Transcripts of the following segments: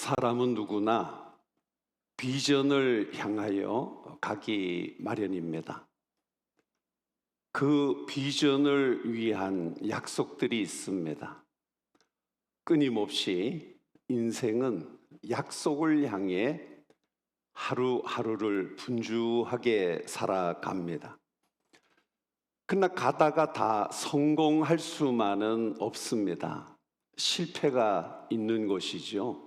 사람은 누구나 비전을 향하여 가기 마련입니다. 그 비전을 위한 약속들이 있습니다. 끊임없이 인생은 약속을 향해 하루하루를 분주하게 살아갑니다. 그러나 가다가 다 성공할 수만은 없습니다. 실패가 있는 것이죠.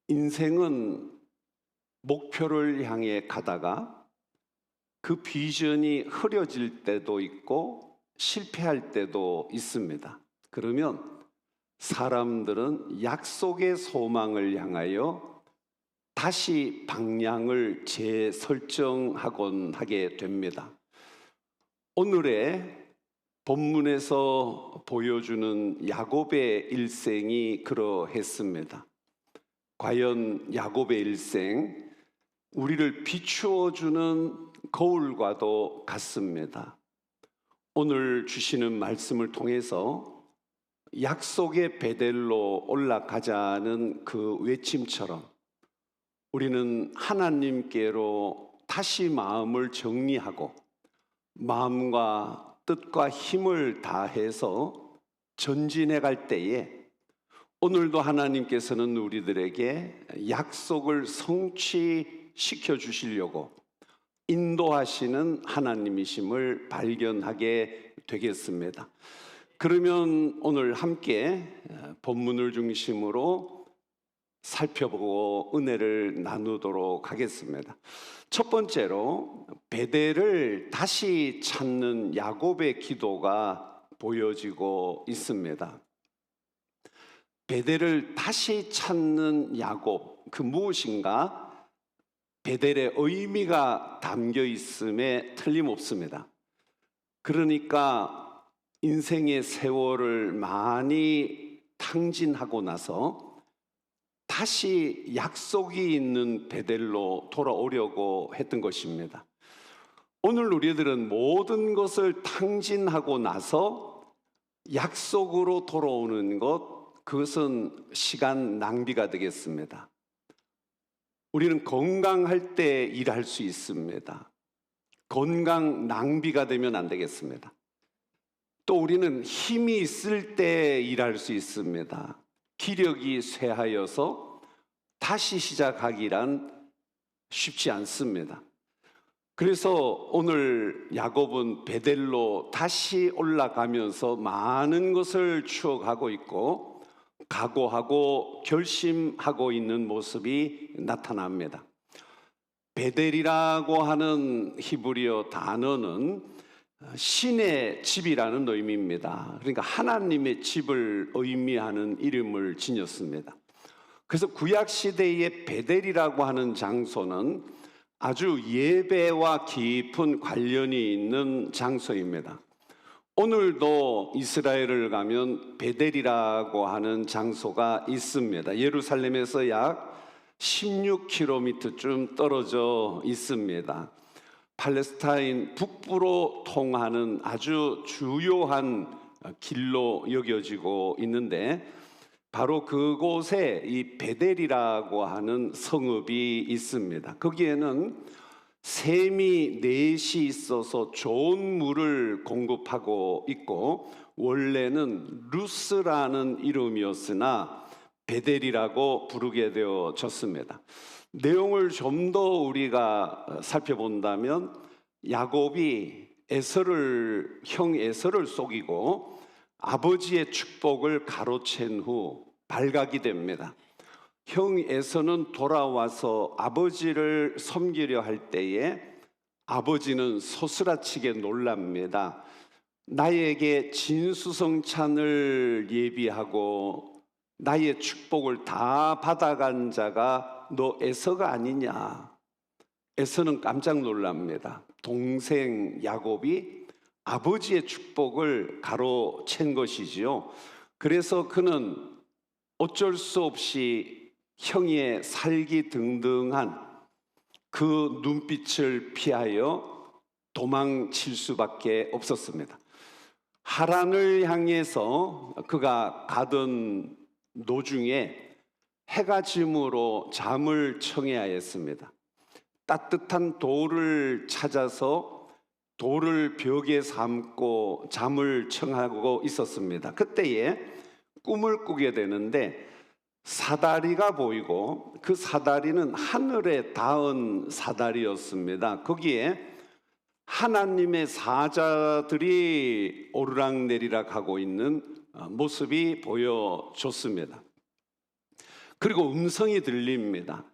인생은 목표를 향해 가다가 그 비전이 흐려질 때도 있고 실패할 때도 있습니다. 그러면 사람들은 약속의 소망을 향하여 다시 방향을 재설정하곤 하게 됩니다. 오늘의 본문에서 보여주는 야곱의 일생이 그러했습니다. 과연 야곱의 일생, 우리를 비추어주는 거울과도 같습니다. 오늘 주시는 말씀을 통해서 약속의 베델로 올라가자는 그 외침처럼 우리는 하나님께로 다시 마음을 정리하고 마음과 뜻과 힘을 다해서 전진해 갈 때에 오늘도 하나님께서는 우리들에게 약속을 성취시켜 주시려고 인도하시는 하나님이심을 발견하게 되겠습니다. 그러면 오늘 함께 본문을 중심으로 살펴보고 은혜를 나누도록 하겠습니다. 첫 번째로 베델을 다시 찾는 야곱의 기도가 보여지고 있습니다. 베델을 다시 찾는 야곱, 그 무엇인가? 베델의 의미가 담겨 있음에 틀림없습니다. 그러니까 인생의 세월을 많이 탕진하고 나서 다시 약속이 있는 베델로 돌아오려고 했던 것입니다. 오늘 우리들은 모든 것을 탕진하고 나서 약속으로 돌아오는 것, 그것은 시간 낭비가 되겠습니다. 우리는 건강할 때 일할 수 있습니다. 건강 낭비가 되면 안 되겠습니다. 또 우리는 힘이 있을 때 일할 수 있습니다. 기력이 쇠하여서 다시 시작하기란 쉽지 않습니다. 그래서 오늘 야곱은 베델로 다시 올라가면서 많은 것을 추억하고 있고 각오하고 결심하고 있는 모습이 나타납니다. 베델이라고 하는 히브리어 단어는 신의 집이라는 의미입니다. 그러니까 하나님의 집을 의미하는 이름을 지녔습니다. 그래서 구약 시대의 베델이라고 하는 장소는 아주 예배와 깊은 관련이 있는 장소입니다. 오늘도 이스라엘을 가면 베델이라고 하는 장소가 있습니다. 예루살렘에서 약 16km쯤 떨어져 있습니다. 팔레스타인 북부로 통하는 아주 주요한 길로 여겨지고 있는데 바로 그곳에 이 베델이라고 하는 성읍이 있습니다. 거기에는 샘이 넷이 있어서 좋은 물을 공급하고 있고 원래는 루스라는 이름이었으나 베델이라고 부르게 되어졌습니다. 내용을 좀 더 우리가 살펴본다면 야곱이 형 에서를 속이고 아버지의 축복을 가로챈 후 발각이 됩니다. 형 에서는 돌아와서 아버지를 섬기려 할 때에 아버지는 소스라치게 놀랍니다. 나에게 진수성찬을 예비하고 나의 축복을 다 받아간 자가 너 에서가 아니냐. 에서는 깜짝 놀랍니다. 동생 야곱이 아버지의 축복을 가로챈 것이지요. 그래서 그는 어쩔 수 없이 형의 살기 등등한 그 눈빛을 피하여 도망칠 수밖에 없었습니다. 하란을 향해서 그가 가던 도중에 해가 짐으로 잠을 청해하였습니다. 따뜻한 돌을 찾아서 돌을 벽에 삼고 잠을 청하고 있었습니다. 그때에 꿈을 꾸게 되는데 사다리가 보이고 그 사다리는 하늘에 닿은 사다리였습니다. 거기에 하나님의 사자들이 오르락내리락 하고 있는 모습이 보여줬습니다. 그리고 음성이 들립니다.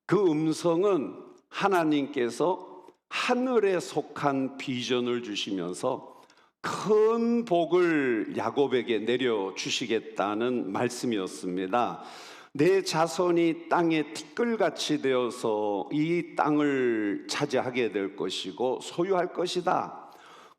그 음성은 하나님께서 하늘에 속한 비전을 주시면서 큰 복을 야곱에게 내려주시겠다는 말씀이었습니다. 내 자손이 땅에 티끌같이 되어서 이 땅을 차지하게 될 것이고 소유할 것이다.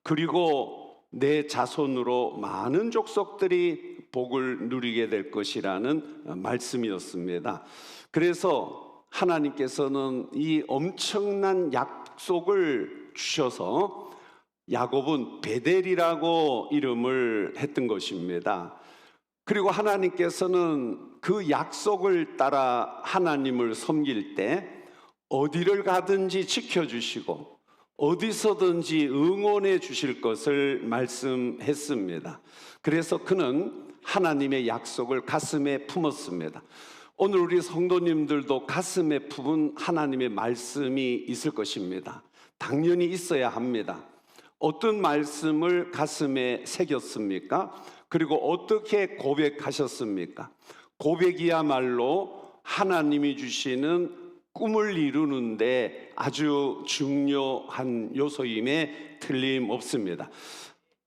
그리고 내 자손으로 많은 족속들이 복을 누리게 될 것이라는 말씀이었습니다. 그래서 하나님께서는 이 엄청난 약속을 주셔서 야곱은 베델이라고 이름을 했던 것입니다. 그리고 하나님께서는 그 약속을 따라 하나님을 섬길 때 어디를 가든지 지켜주시고 어디서든지 응원해 주실 것을 말씀했습니다. 그래서 그는 하나님의 약속을 가슴에 품었습니다. 오늘 우리 성도님들도 가슴에 품은 하나님의 말씀이 있을 것입니다. 당연히 있어야 합니다. 어떤 말씀을 가슴에 새겼습니까? 그리고 어떻게 고백하셨습니까? 고백이야말로 하나님이 주시는 꿈을 이루는데 아주 중요한 요소임에 틀림없습니다.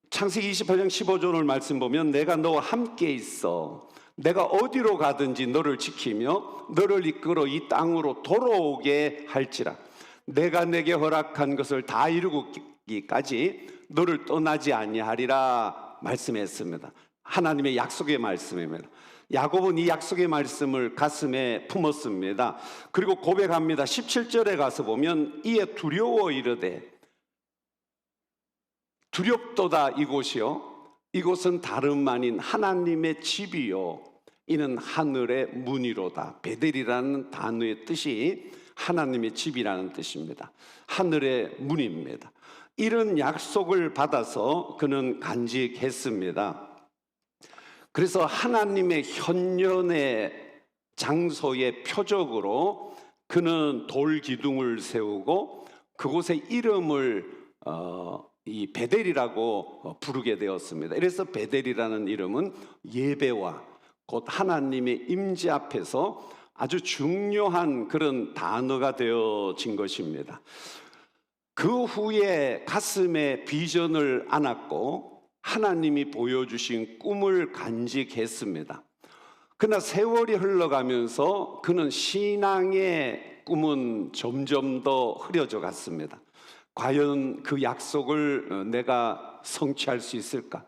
창세기 28장 15절을 말씀 보면 내가 너와 함께 있어 내가 어디로 가든지 너를 지키며 너를 이끌어 이 땅으로 돌아오게 할지라 내가 내게 허락한 것을 다 이루기까지 너를 떠나지 아니하리라 말씀했습니다. 하나님의 약속의 말씀입니다. 야곱은 이 약속의 말씀을 가슴에 품었습니다. 그리고 고백합니다. 17절에 가서 보면 이에 두려워 이르되 두렵도다 이곳이요 이곳은 다름 아닌 하나님의 집이요 이는 하늘의 문이로다. 베델이라는 단어의 뜻이 하나님의 집이라는 뜻입니다. 하늘의 문입니다. 이런 약속을 받아서 그는 간직했습니다. 그래서 하나님의 현년의 장소의 표적으로 그는 돌 기둥을 세우고 그곳의 이름을 이 베델이라고 부르게 되었습니다. 그래서 베델이라는 이름은 예배와 곧 하나님의 임재 앞에서 아주 중요한 그런 단어가 되어진 것입니다. 그 후에 가슴에 비전을 안았고 하나님이 보여주신 꿈을 간직했습니다. 그러나 세월이 흘러가면서 그는 신앙의 꿈은 점점 더 흐려져 갔습니다. 과연 그 약속을 내가 성취할 수 있을까?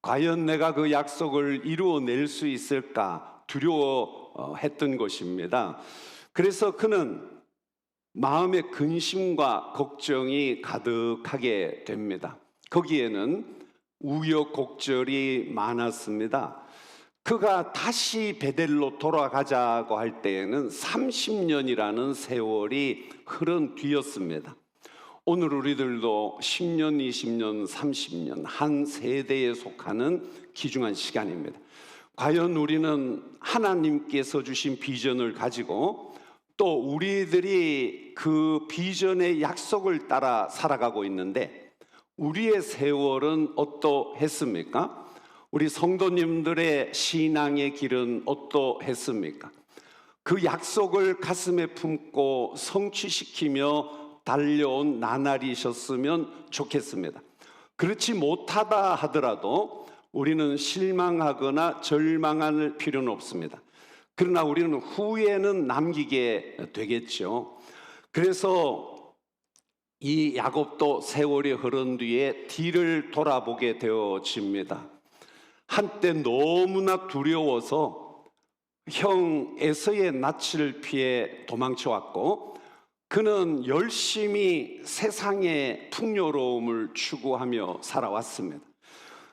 과연 내가 그 약속을 이루어낼 수 있을까? 두려워했던 것입니다. 그래서 그는 마음의 근심과 걱정이 가득하게 됩니다. 거기에는 우여곡절이 많았습니다. 그가 다시 베델로 돌아가자고 할 때에는 30년이라는 세월이 흐른 뒤였습니다. 오늘 우리들도 10년, 20년, 30년 한 세대에 속하는 귀중한 시간입니다. 과연 우리는 하나님께서 주신 비전을 가지고 또 우리들이 그 비전의 약속을 따라 살아가고 있는데 우리의 세월은 어떠했습니까? 우리 성도님들의 신앙의 길은 어떠했습니까? 그 약속을 가슴에 품고 성취시키며 달려온 나날이셨으면 좋겠습니다. 그렇지 못하다 하더라도 우리는 실망하거나 절망할 필요는 없습니다. 그러나 우리는 후회는 남기게 되겠죠. 그래서 이 야곱도 세월이 흐른 뒤에 뒤를 돌아보게 되어집니다. 한때 너무나 두려워서 형 에서의 낯을 피해 도망쳐 왔고 그는 열심히 세상의 풍요로움을 추구하며 살아왔습니다.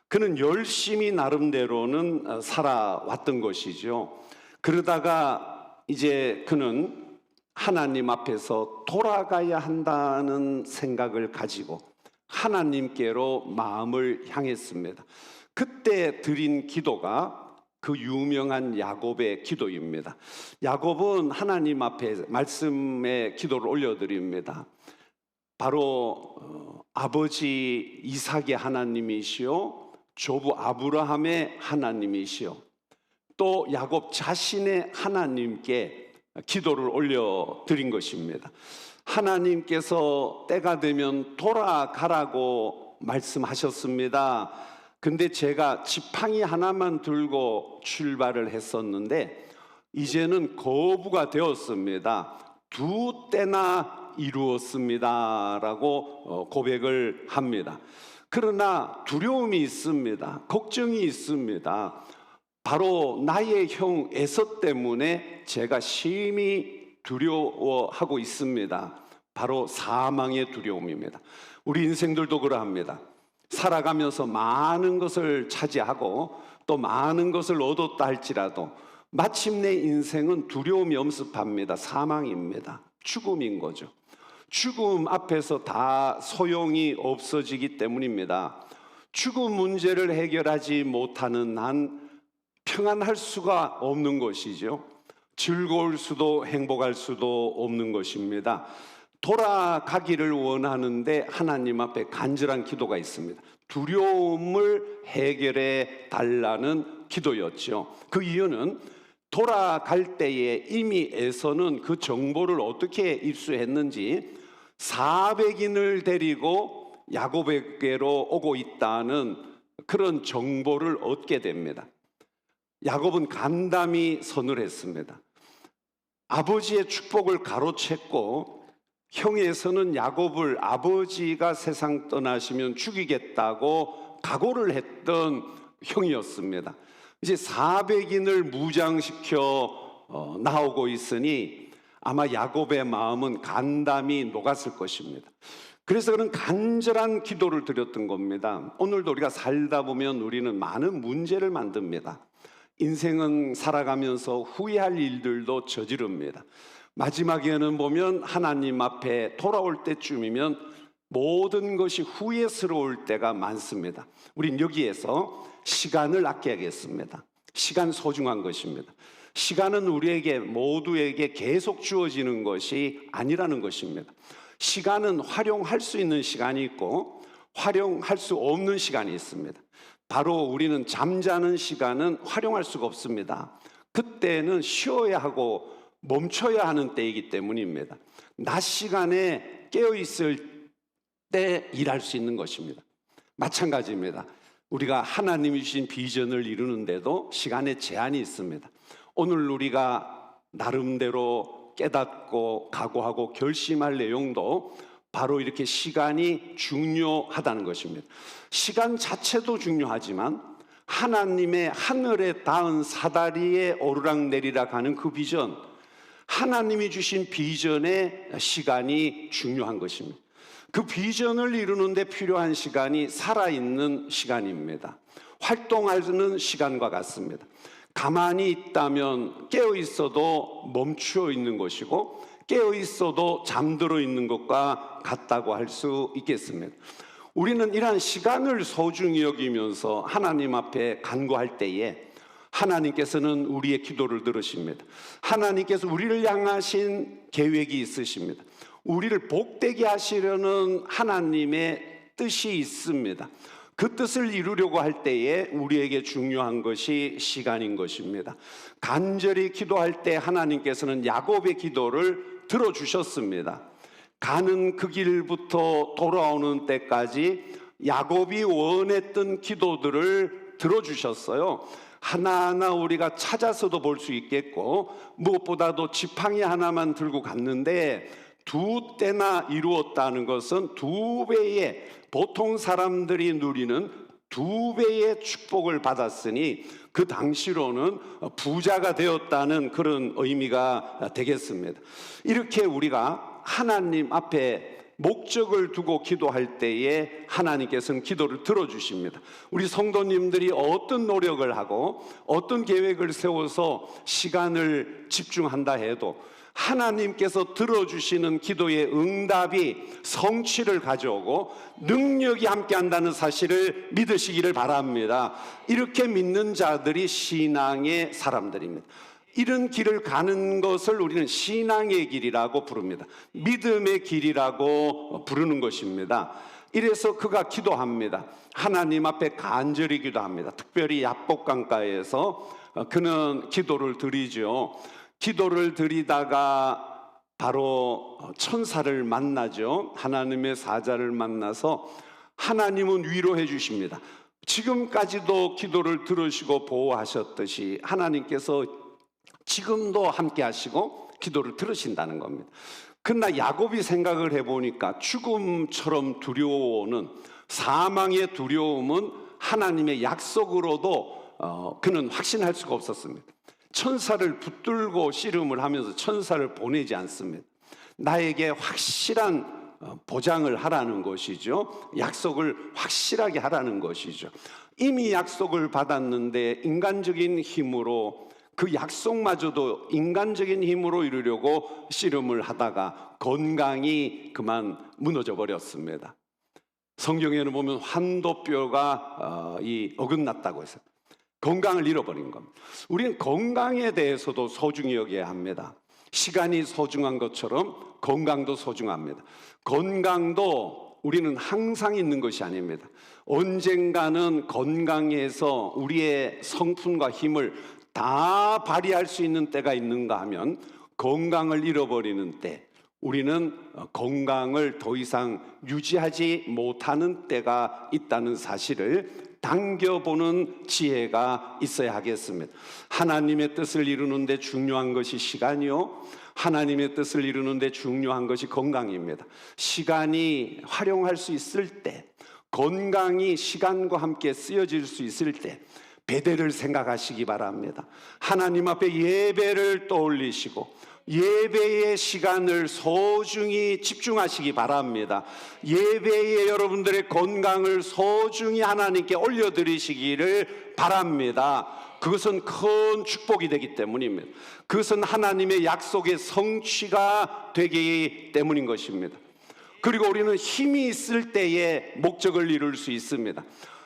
그는 열심히 나름대로는 살아왔던 것이죠. 그러다가 이제 그는 하나님 앞에서 돌아가야 한다는 생각을 가지고 하나님께로 마음을 향했습니다. 그때 드린 기도가 그 유명한 야곱의 기도입니다. 야곱은 하나님 앞에 말씀의 기도를 올려드립니다. 바로 아버지 이삭의 하나님이시요 조부 아브라함의 하나님이시요 또 야곱 자신의 하나님께 기도를 올려드린 것입니다. 하나님께서 때가 되면 돌아가라고 말씀하셨습니다. 근데 제가 지팡이 하나만 들고 출발을 했었는데 이제는 거부가 되었습니다. 두 때나 이루었습니다 라고 고백을 합니다. 그러나 두려움이 있습니다. 걱정이 있습니다. 바로 나의 형 에서 때문에 제가 심히 두려워하고 있습니다. 바로 사망의 두려움입니다. 우리 인생들도 그러합니다. 살아가면서 많은 것을 차지하고 또 많은 것을 얻었다 할지라도 마침내 인생은 두려움이 엄습합니다. 사망입니다. 죽음인 거죠. 죽음 앞에서 다 소용이 없어지기 때문입니다. 죽음 문제를 해결하지 못하는 한 평안할 수가 없는 것이죠. 즐거울 수도 행복할 수도 없는 것입니다. 돌아가기를 원하는데 하나님 앞에 간절한 기도가 있습니다. 두려움을 해결해 달라는 기도였죠. 그 이유는 돌아갈 때에 이미 에서는 그 정보를 어떻게 입수했는지 400인을 데리고 야곱에게로 오고 있다는 그런 정보를 얻게 됩니다. 야곱은 간담이 선을 했습니다. 아버지의 축복을 가로챘고 형에서는 야곱을 아버지가 세상 떠나시면 죽이겠다고 각오를 했던 형이었습니다. 이제 400인을 무장시켜 나오고 있으니 아마 야곱의 마음은 간담이 녹았을 것입니다. 그래서 그는 간절한 기도를 드렸던 겁니다. 오늘도 우리가 살다 보면 우리는 많은 문제를 만듭니다. 인생은 살아가면서 후회할 일들도 저지릅니다. 마지막에는 보면 하나님 앞에 돌아올 때쯤이면 모든 것이 후회스러울 때가 많습니다. 우린 여기에서 시간을 아껴야겠습니다. 시간 소중한 것입니다. 시간은 우리에게 모두에게 계속 주어지는 것이 아니라는 것입니다. 시간은 활용할 수 있는 시간이 있고 활용할 수 없는 시간이 있습니다. 바로 우리는 잠자는 시간은 활용할 수가 없습니다. 그때는 쉬어야 하고 멈춰야 하는 때이기 때문입니다. 낮 시간에 깨어있을 때 일할 수 있는 것입니다. 마찬가지입니다. 우리가 하나님이 주신 비전을 이루는데도 시간에 제한이 있습니다. 오늘 우리가 나름대로 깨닫고 각오하고 결심할 내용도 바로 이렇게 시간이 중요하다는 것입니다. 시간 자체도 중요하지만 하나님의 하늘에 닿은 사다리에 오르락내리락 하는 그 비전, 하나님이 주신 비전의 시간이 중요한 것입니다. 그 비전을 이루는데 필요한 시간이 살아있는 시간입니다. 활동하는 시간과 같습니다. 가만히 있다면 깨어 있어도 멈추어 있는 것이고 깨어 있어도 잠들어 있는 것과 같다고 할 수 있겠습니다. 우리는 이러한 시간을 소중히 여기면서 하나님 앞에 간구할 때에 하나님께서는 우리의 기도를 들으십니다. 하나님께서 우리를 향하신 계획이 있으십니다. 우리를 복되게 하시려는 하나님의 뜻이 있습니다. 그 뜻을 이루려고 할 때에 우리에게 중요한 것이 시간인 것입니다. 간절히 기도할 때 하나님께서는 야곱의 기도를 들어주셨습니다. 가는 그 길부터 돌아오는 때까지 야곱이 원했던 기도들을 들어주셨어요. 하나하나 우리가 찾아서도 볼 수 있겠고 무엇보다도 지팡이 하나만 들고 갔는데 두 때나 이루었다는 것은 두 배의 보통 사람들이 누리는 두 배의 축복을 받았으니 그 당시로는 부자가 되었다는 그런 의미가 되겠습니다. 이렇게 우리가 하나님 앞에 목적을 두고 기도할 때에 하나님께서는 기도를 들어주십니다. 우리 성도님들이 어떤 노력을 하고 어떤 계획을 세워서 시간을 집중한다 해도 하나님께서 들어주시는 기도의 응답이 성취를 가져오고 능력이 함께한다는 사실을 믿으시기를 바랍니다. 이렇게 믿는 자들이 신앙의 사람들입니다. 이런 길을 가는 것을 우리는 신앙의 길이라고 부릅니다. 믿음의 길이라고 부르는 것입니다. 이래서 그가 기도합니다. 하나님 앞에 간절히 기도합니다. 특별히 야복강가에서 그는 기도를 드리죠. 기도를 드리다가 바로 천사를 만나죠. 하나님의 사자를 만나서 하나님은 위로해 주십니다. 지금까지도 기도를 들으시고 보호하셨듯이 하나님께서 지금도 함께 하시고 기도를 들으신다는 겁니다. 그러나 야곱이 생각을 해보니까 죽음처럼 두려워오는 사망의 두려움은 하나님의 약속으로도 그는 확신할 수가 없었습니다. 천사를 붙들고 씨름을 하면서 천사를 보내지 않습니다. 나에게 확실한 보장을 하라는 것이죠. 약속을 확실하게 하라는 것이죠. 이미 약속을 받았는데 인간적인 힘으로 그 약속마저도 인간적인 힘으로 이루려고 씨름을 하다가 건강이 그만 무너져 버렸습니다. 성경에는 보면 환도뼈가 어긋났다고 해서 건강을 잃어버린 겁니다. 우리는 건강에 대해서도 소중히 여겨야 합니다. 시간이 소중한 것처럼 건강도 소중합니다. 건강도 우리는 항상 있는 것이 아닙니다. 언젠가는 건강해서 우리의 성품과 힘을 다 발휘할 수 있는 때가 있는가 하면 건강을 잃어버리는 때, 우리는 건강을 더 이상 유지하지 못하는 때가 있다는 사실을 당겨보는 지혜가 있어야 하겠습니다. 하나님의 뜻을 이루는 데 중요한 것이 시간이요, 하나님의 뜻을 이루는 데 중요한 것이 건강입니다. 시간이 활용할 수 있을 때, 건강이 시간과 함께 쓰여질 수 있을 때 배대를 생각하시기 바랍니다. 하나님 앞에 예배를 떠올리시고 예배의 시간을 소중히 집중하시기 바랍니다. 예배에 여러분들의 건강을 소중히 하나님께 올려드리시기를 바랍니다. 그것은 큰 축복이 되기 때문입니다. 그것은 하나님의 약속의 성취가 되기 때문인 것입니다. 그리고 우리는 힘이 있을 때에 목적을 이룰 수 있습니다.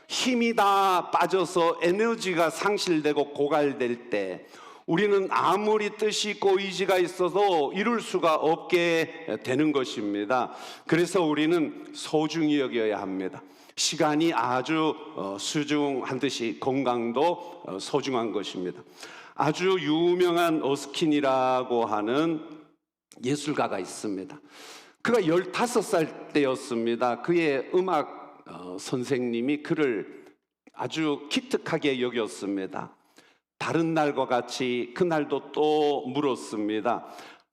힘이 다 빠져서 에너지가 상실되고 고갈될 때 우리는 아무리 뜻이 있고 의지가 있어도 이룰 수가 없게 되는 것입니다. 그래서 우리는 소중히 여겨야 합니다. 시간이 아주 소중한 듯이 건강도 소중한 것입니다. 아주 유명한 어스킨이라고 하는 예술가가 있습니다. 그가 15살 때였습니다. 그의 음악 선생님이 그를 아주 기특하게 여겼습니다. 다른 날과 같이 그날도 또 물었습니다.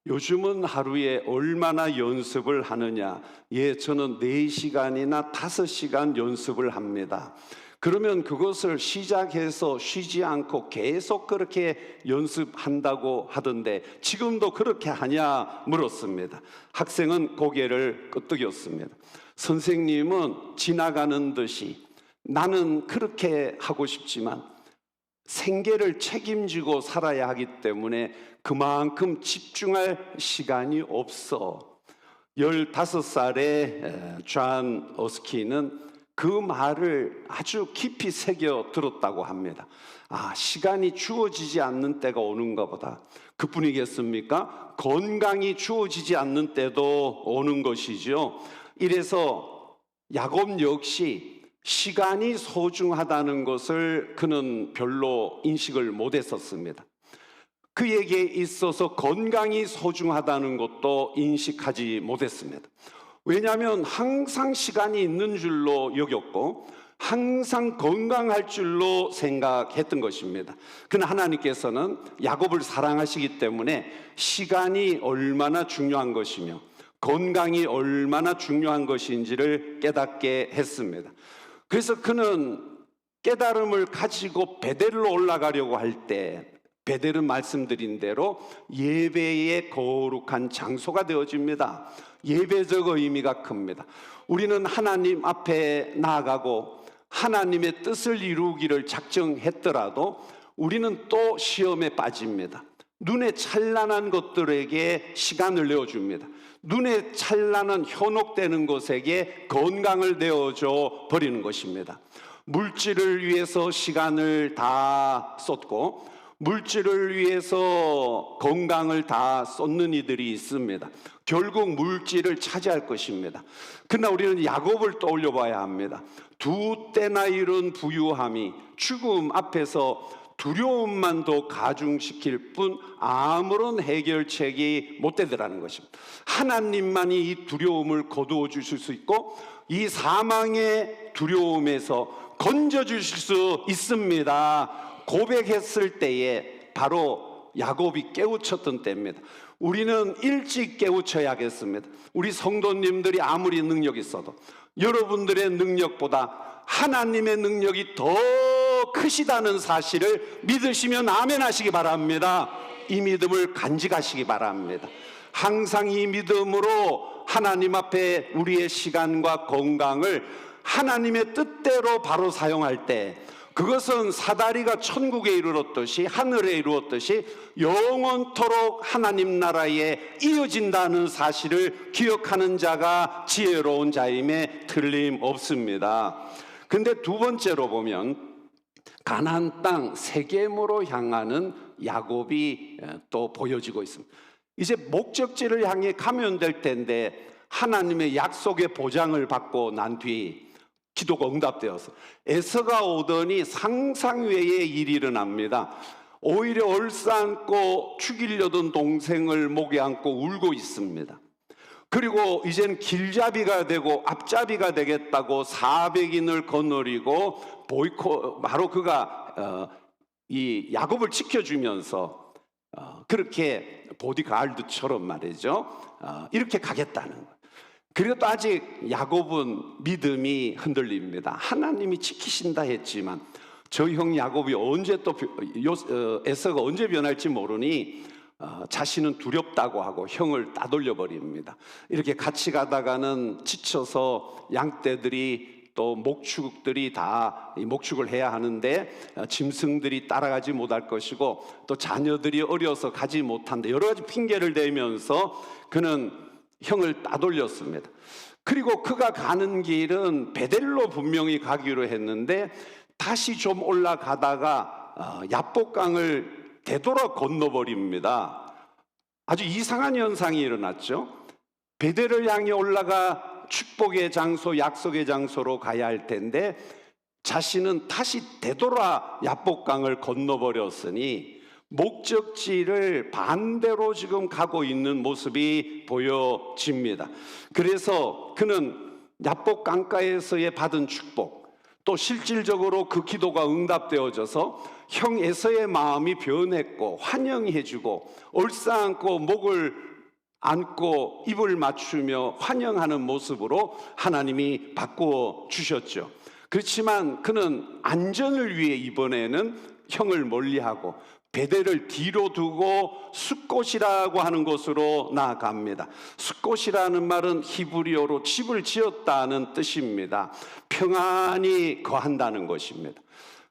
요즘은 하루에 얼마나 연습을 하느냐? 예, 저는 4시간이나 5시간 연습을 합니다. 그러면 그것을 시작해서 쉬지 않고 계속 그렇게 연습한다고 하던데 지금도 그렇게 하냐 물었습니다. 학생은 고개를 끄덕였습니다. 선생님은 지나가는 듯이 나는 그렇게 하고 싶지만 생계를 책임지고 살아야 하기 때문에 그만큼 집중할 시간이 없어. 15살의 존 어스킨은 그 말을 아주 깊이 새겨 들었다고 합니다. 시간이 주어지지 않는 때가 오는가 보다. 그뿐이겠습니까? 건강이 주어지지 않는 때도 오는 것이죠. 이래서 야곱 역시 시간이 소중하다는 것을 그는 별로 인식을 못했었습니다. 그에게 있어서 건강이 소중하다는 것도 인식하지 못했습니다. 왜냐하면 항상 시간이 있는 줄로 여겼고 항상 건강할 줄로 생각했던 것입니다. 그러나 하나님께서는 야곱을 사랑하시기 때문에 시간이 얼마나 중요한 것이며 건강이 얼마나 중요한 것인지를 깨닫게 했습니다. 그래서 그는 깨달음을 가지고 베델로 올라가려고 할 때 베델은 말씀드린 대로 예배의 거룩한 장소가 되어집니다. 예배적 의미가 큽니다. 우리는 하나님 앞에 나아가고 하나님의 뜻을 이루기를 작정했더라도 우리는 또 시험에 빠집니다. 눈에 찬란한 것들에게 시간을 내어줍니다. 눈에 찬란한 현혹되는 것에게 건강을 내어줘 버리는 것입니다. 물질을 위해서 시간을 다 쏟고 물질을 위해서 건강을 다 쏟는 이들이 있습니다. 결국 물질을 차지할 것입니다. 그러나 우리는 야곱을 떠올려 봐야 합니다. 두 때나 이룬 부유함이 죽음 앞에서 두려움만 더 가중시킬 뿐 아무런 해결책이 못 되더라는 것입니다. 하나님만이 이 두려움을 거두어 주실 수 있고 이 사망의 두려움에서 건져 주실 수 있습니다. 고백했을 때에 바로 야곱이 깨우쳤던 때입니다. 우리는 일찍 깨우쳐야겠습니다. 우리 성도님들이 아무리 능력이 있어도 여러분들의 능력보다 하나님의 능력이 더 크시다는 사실을 믿으시면 아멘 하시기 바랍니다. 이 믿음을 간직하시기 바랍니다. 항상 이 믿음으로 하나님 앞에 우리의 시간과 건강을 하나님의 뜻대로 바로 사용할 때 그것은 사다리가 천국에 이르렀듯이 하늘에 이루었듯이 영원토록 하나님 나라에 이어진다는 사실을 기억하는 자가 지혜로운 자임에 틀림없습니다. 근데 두 번째로 보면 가나안 땅 세겜으로 향하는 야곱이 또 보여지고 있습니다. 이제 목적지를 향해 가면 될 텐데 하나님의 약속의 보장을 받고 난 뒤 기도가 응답되어서 에서가 오더니 상상 외의 일이 일어납니다. 오히려 얼싸안고 죽이려던 동생을 목에 안고 울고 있습니다. 그리고 이젠 길잡이가 되고 앞잡이가 되겠다고 400인을 거느리고 바로 그가 이 야곱을 지켜주면서 그렇게 보디가드처럼 말이죠. 이렇게 가겠다는 거예요. 그리고 또 아직 야곱은 믿음이 흔들립니다. 하나님이 지키신다 했지만 저 형 야곱이 언제 또 에서가 언제 변할지 모르니 자신은 두렵다고 하고 형을 따돌려 버립니다. 이렇게 같이 가다가는 지쳐서 양떼들이 또 목축들이 다 목축을 해야 하는데 짐승들이 따라가지 못할 것이고 또 자녀들이 어려서 가지 못한다 여러 가지 핑계를 대면서 그는 형을 따돌렸습니다. 그리고 그가 가는 길은 베델로 분명히 가기로 했는데 다시 좀 올라가다가 야복강을 되돌아 건너버립니다. 아주 이상한 현상이 일어났죠. 베델을 향해 올라가 축복의 장소, 약속의 장소로 가야 할 텐데 자신은 다시 되돌아 야복강을 건너버렸으니 목적지를 반대로 지금 가고 있는 모습이 보여집니다. 그래서 그는 야복 강가에서의 받은 축복, 또 실질적으로 그 기도가 응답되어져서 형 에서의 마음이 변했고 환영해주고 얼싸안고 목을 안고 입을 맞추며 환영하는 모습으로 하나님이 바꾸어 주셨죠. 그렇지만 그는 안전을 위해 이번에는 형을 멀리하고 베델을 뒤로 두고 숫곳이라고 하는 곳으로 나아갑니다. 숫곳이라는 말은 히브리어로 집을 지었다는 뜻입니다. 평안히 거한다는 것입니다.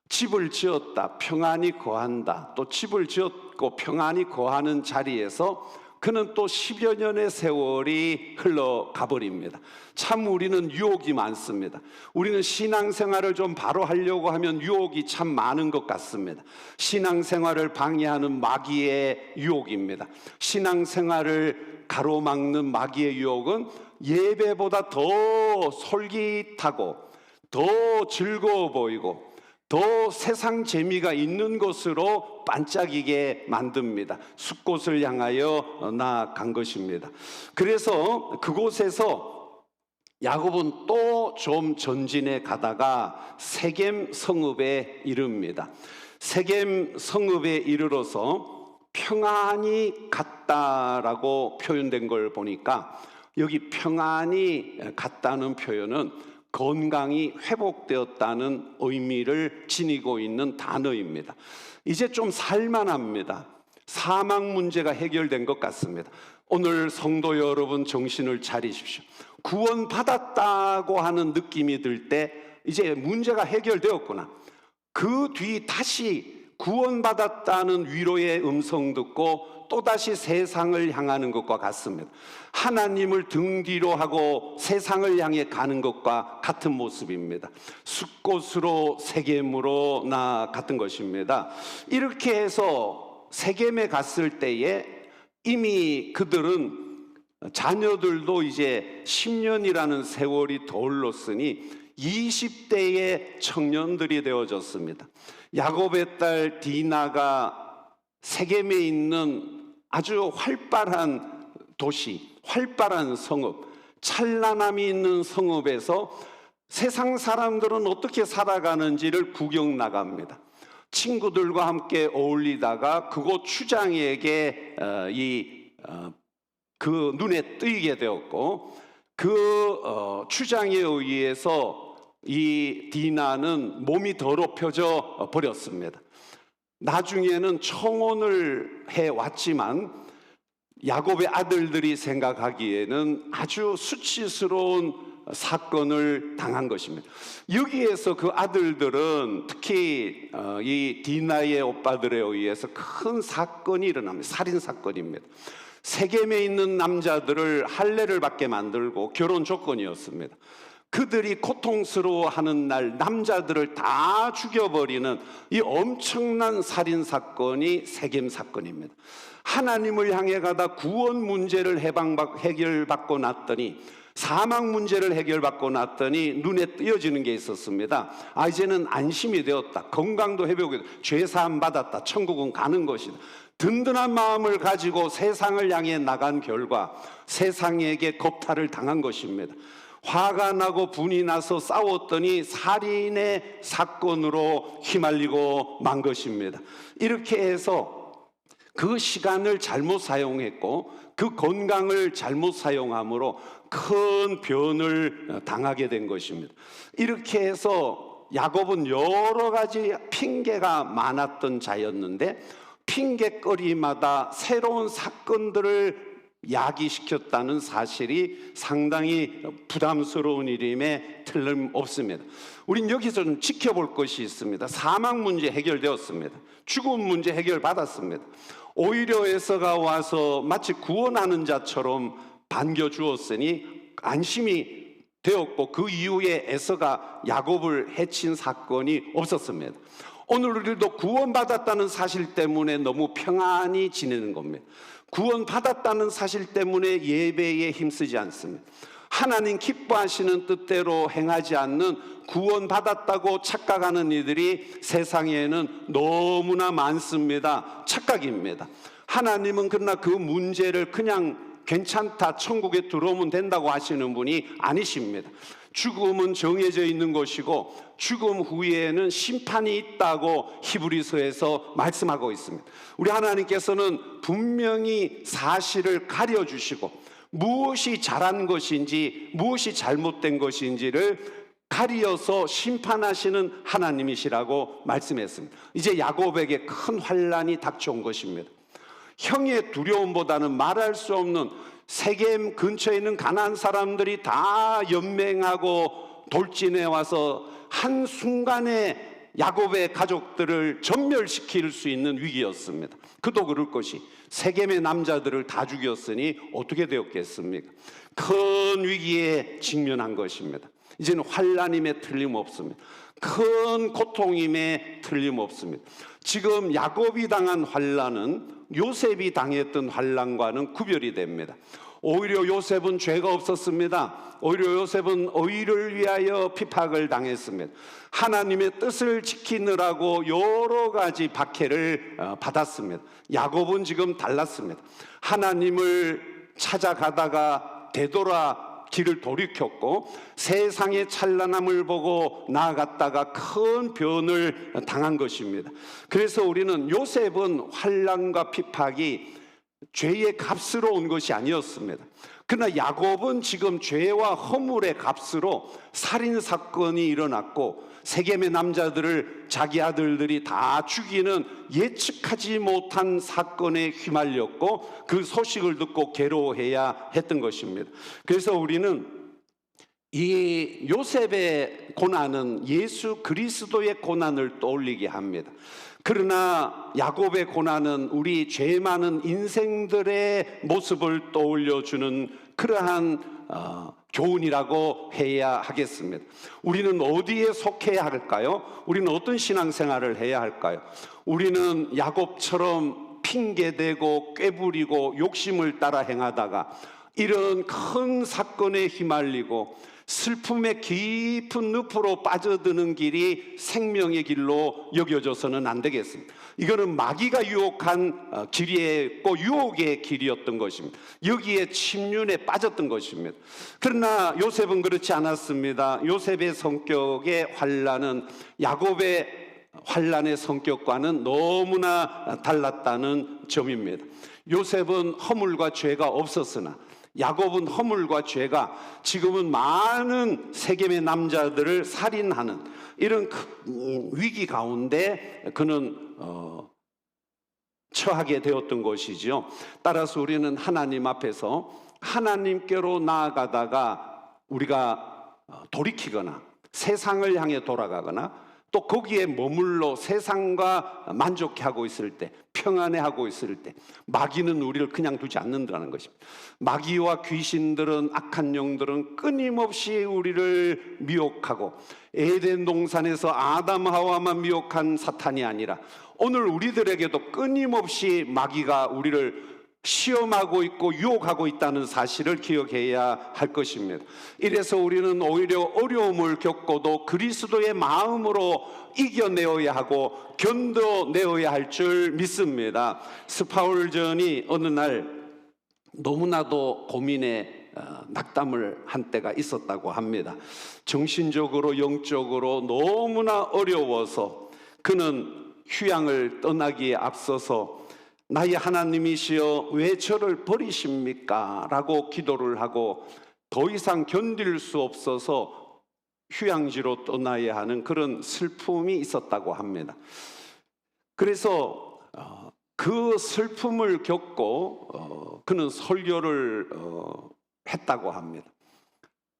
집을 지었다, 평안히 거한다. 또 집을 지었고 평안히 거하는 자리에서 그는 또 10여 년의 세월이 흘러가 버립니다. 참 우리는 유혹이 많습니다. 우리는 신앙생활을 좀 바로 하려고 하면 유혹이 참 많은 것 같습니다. 신앙생활을 방해하는 마귀의 유혹입니다. 신앙생활을 가로막는 마귀의 유혹은 예배보다 더 솔깃하고 더 즐거워 보이고 더 세상 재미가 있는 것으로 반짝이게 만듭니다. 숲곳을 향하여 나아간 것입니다. 그래서 그곳에서 야곱은 또 좀 전진해 가다가 세겜 성읍에 이릅니다. 세겜 성읍에 이르러서 평안히 갔다라고 표현된 걸 보니까 여기 평안히 갔다는 표현은 건강이 회복되었다는 의미를 지니고 있는 단어입니다. 이제 좀 살만합니다. 사망 문제가 해결된 것 같습니다. 오늘 성도 여러분 정신을 차리십시오. 구원받았다고 하는 느낌이 들 때 이제 문제가 해결되었구나. 그 뒤 다시 구원받았다는 위로의 음성 듣고 또다시 세상을 향하는 것과 같습니다. 하나님을 등 뒤로 하고 세상을 향해 가는 것과 같은 모습입니다. 숫꽃으로 세겜으로 같은 것입니다. 이렇게 해서 세겜에 갔을 때에 이미 그들은 자녀들도 이제 10년이라는 세월이 더 흘렀으니 20대의 청년들이 되어졌습니다. 야곱의 딸 디나가 세겜에 있는 아주 활발한 도시, 활발한 성읍, 찬란함이 있는 성읍에서 세상 사람들은 어떻게 살아가는지를 구경 나갑니다. 친구들과 함께 어울리다가 그곳 추장에게 그 눈에 띄게 되었고, 그 추장에 의해서 이 디나는 몸이 더럽혀져 버렸습니다. 나중에는 청혼을 해왔지만 야곱의 아들들이 생각하기에는 아주 수치스러운 사건을 당한 것입니다. 여기에서 그 아들들은 특히 이 디나의 오빠들에 의해서 큰 사건이 일어납니다. 살인 사건입니다. 세겜에 있는 남자들을 할례를 받게 만들고 결혼 조건이었습니다. 그들이 고통스러워하는 날 남자들을 다 죽여버리는 이 엄청난 살인 사건이 세겜 사건입니다. 하나님을 향해 가다 구원 문제를 해결받고 났더니, 사망 문제를 해결받고 났더니 눈에 띄어지는 게 있었습니다. 이제는 안심이 되었다. 건강도 회복이 되었다. 죄사함 받았다. 천국은 가는 것이다. 든든한 마음을 가지고 세상을 향해 나간 결과 세상에게 겁탈을 당한 것입니다. 화가 나고 분이 나서 싸웠더니 살인의 사건으로 휘말리고 만 것입니다. 이렇게 해서 그 시간을 잘못 사용했고 그 건강을 잘못 사용함으로 큰 변을 당하게 된 것입니다. 이렇게 해서 야곱은 여러 가지 핑계가 많았던 자였는데 핑계거리마다 새로운 사건들을 야기시켰다는 사실이 상당히 부담스러운 일임에 틀림없습니다. 우린 여기서 좀 지켜볼 것이 있습니다. 사망 문제 해결되었습니다. 죽음 문제 해결받았습니다. 오히려 에서가 와서 마치 구원하는 자처럼 반겨주었으니 안심이 되었고, 그 이후에 에서가 야곱을 해친 사건이 없었습니다. 오늘 우리도 구원받았다는 사실 때문에 너무 평안히 지내는 겁니다. 구원받았다는 사실 때문에 예배에 힘쓰지 않습니다. 하나님 기뻐하시는 뜻대로 행하지 않는 구원받았다고 착각하는 이들이 세상에는 너무나 많습니다. 착각입니다. 하나님은 그러나 그 문제를 그냥 괜찮다, 천국에 들어오면 된다고 하시는 분이 아니십니다. 죽음은 정해져 있는 것이고 죽음 후에는 심판이 있다고 히브리서에서 말씀하고 있습니다. 우리 하나님께서는 분명히 사실을 가려주시고 무엇이 잘한 것인지 무엇이 잘못된 것인지를 가리어서 심판하시는 하나님이시라고 말씀했습니다. 이제 야곱에게 큰 환난이 닥쳐온 것입니다. 형의 두려움보다는 말할 수 없는, 세겜 근처에 있는 가나안 사람들이 다 연맹하고 돌진해 와서 한순간에 야곱의 가족들을 전멸시킬 수 있는 위기였습니다. 그도 그럴 것이 세겜의 남자들을 다 죽였으니 어떻게 되었겠습니까? 큰 위기에 직면한 것입니다. 이제는 환난임에 틀림없습니다. 큰 고통임에 틀림없습니다. 지금 야곱이 당한 환난은 요셉이 당했던 환난과는 구별이 됩니다. 오히려 요셉은 죄가 없었습니다. 오히려 요셉은 의를 위하여 핍박을 당했습니다. 하나님의 뜻을 지키느라고 여러 가지 박해를 받았습니다. 야곱은 지금 달랐습니다. 하나님을 찾아가다가 되돌아 길을 돌이켰고 세상의 찬란함을 보고 나아갔다가 큰 변을 당한 것입니다. 그래서 우리는 요셉은 환난과 핍박이 죄의 값으로 온 것이 아니었습니다. 그러나 야곱은 지금 죄와 허물의 값으로 살인 사건이 일어났고 세겜의 남자들을 자기 아들들이 다 죽이는 예측하지 못한 사건에 휘말렸고 그 소식을 듣고 괴로워해야 했던 것입니다. 그래서 우리는 이 요셉의 고난은 예수 그리스도의 고난을 떠올리게 합니다. 그러나 야곱의 고난은 우리 죄 많은 인생들의 모습을 떠올려주는 그러한 교훈이라고 해야 하겠습니다. 우리는 어디에 속해야 할까요? 우리는 어떤 신앙생활을 해야 할까요? 우리는 야곱처럼 핑계대고 꾀부리고 욕심을 따라 행하다가 이런 큰 사건에 휘말리고 슬픔의 깊은 늪으로 빠져드는 길이 생명의 길로 여겨져서는 안 되겠습니다. 이거는 마귀가 유혹한 길이었고 유혹의 길이었던 것입니다. 여기에 침륜에 빠졌던 것입니다. 그러나 요셉은 그렇지 않았습니다. 요셉의 성격의 환난은 야곱의 환난의 성격과는 너무나 달랐다는 점입니다. 요셉은 허물과 죄가 없었으나 야곱은 허물과 죄가 지금은 많은 세겜의 남자들을 살인하는 이런 위기 가운데 그는 처하게 되었던 것이죠. 따라서 우리는 하나님 앞에서 하나님께로 나아가다가 우리가 돌이키거나 세상을 향해 돌아가거나 또 거기에 머물러 세상과 만족해하고 있을 때, 평안해하고 있을 때 마귀는 우리를 그냥 두지 않는다는 것입니다. 마귀와 귀신들은, 악한 영들은 끊임없이 우리를 미혹하고 에덴 동산에서 아담 하와만 미혹한 사탄이 아니라 오늘 우리들에게도 끊임없이 마귀가 우리를 시험하고 있고 유혹하고 있다는 사실을 기억해야 할 것입니다. 이래서 우리는 오히려 어려움을 겪고도 그리스도의 마음으로 이겨내어야 하고 견뎌내어야 할 줄 믿습니다. 스파울전이 어느 날 너무나도 고민에 낙담을 한 때가 있었다고 합니다. 정신적으로 영적으로 너무나 어려워서 그는 휴양을 떠나기에 앞서서 나의 하나님이시여 왜 저를 버리십니까? 라고 기도를 하고 더 이상 견딜 수 없어서 휴양지로 떠나야 하는 그런 슬픔이 있었다고 합니다. 그래서 그 슬픔을 겪고 그는 설교를 했다고 합니다.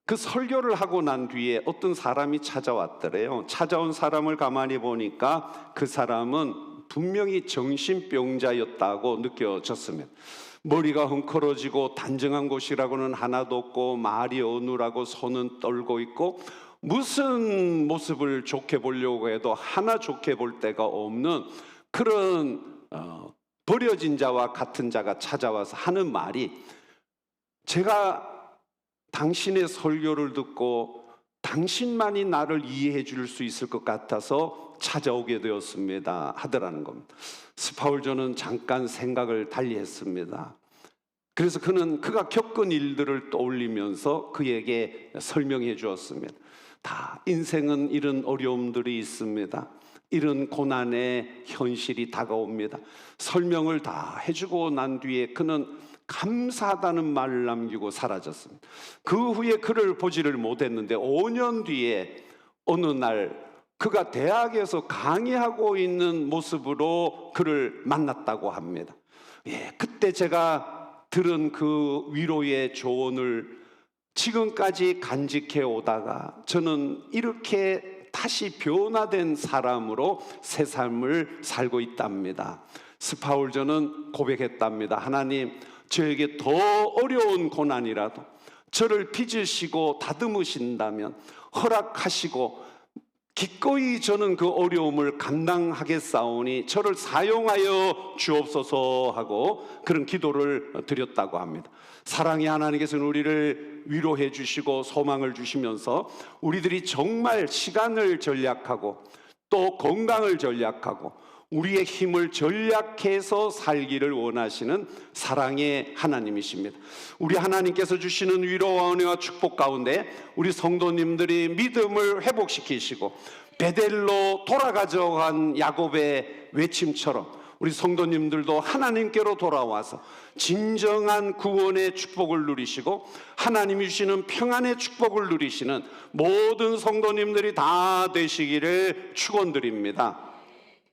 그 설교를 하고 난 뒤에 어떤 사람이 찾아왔더래요. 찾아온 사람을 가만히 보니까 그 사람은 분명히 정신병자였다고 느껴졌습니다. 머리가 헝클어지고 단정한 곳이라고는 하나도 없고 말이 어눌하고 손은 떨고 있고 무슨 모습을 좋게 보려고 해도 하나 좋게 볼 데가 없는 그런 버려진 자와 같은 자가 찾아와서 하는 말이, 제가 당신의 설교를 듣고 당신만이 나를 이해해 줄 수 있을 것 같아서 찾아오게 되었습니다 하더라는 겁니다. 스파울전은 잠깐 생각을 달리했습니다. 그래서 그가 겪은 일들을 떠올리면서 그에게 설명해 주었습니다. 다 인생은 이런 어려움들이 있습니다. 이런 고난의 현실이 다가옵니다. 설명을 다 해주고 난 뒤에 그는 감사하다는 말을 남기고 사라졌습니다. 그 후에 그를 보지를 못했는데 5년 뒤에 어느 날 그가 대학에서 강의하고 있는 모습으로 그를 만났다고 합니다. 그때 제가 들은 그 위로의 조언을 지금까지 간직해 오다가 저는 이렇게 다시 변화된 사람으로 새 삶을 살고 있답니다. 스파울전은 고백했답니다. 하나님, 저에게 더 어려운 고난이라도 저를 빚으시고 다듬으신다면 허락하시고 기꺼이 저는 그 어려움을 감당하겠사오니 저를 사용하여 주옵소서 하고 그런 기도를 드렸다고 합니다. 사랑의 하나님께서는 우리를 위로해 주시고 소망을 주시면서 우리들이 정말 시간을 전략하고 또 건강을 전략하고 우리의 힘을 전략해서 살기를 원하시는 사랑의 하나님이십니다. 우리 하나님께서 주시는 위로와 은혜와 축복 가운데 우리 성도님들이 믿음을 회복시키시고 베델로 돌아가져간 야곱의 외침처럼 우리 성도님들도 하나님께로 돌아와서 진정한 구원의 축복을 누리시고 하나님이 주시는 평안의 축복을 누리시는 모든 성도님들이 다 되시기를 축원드립니다.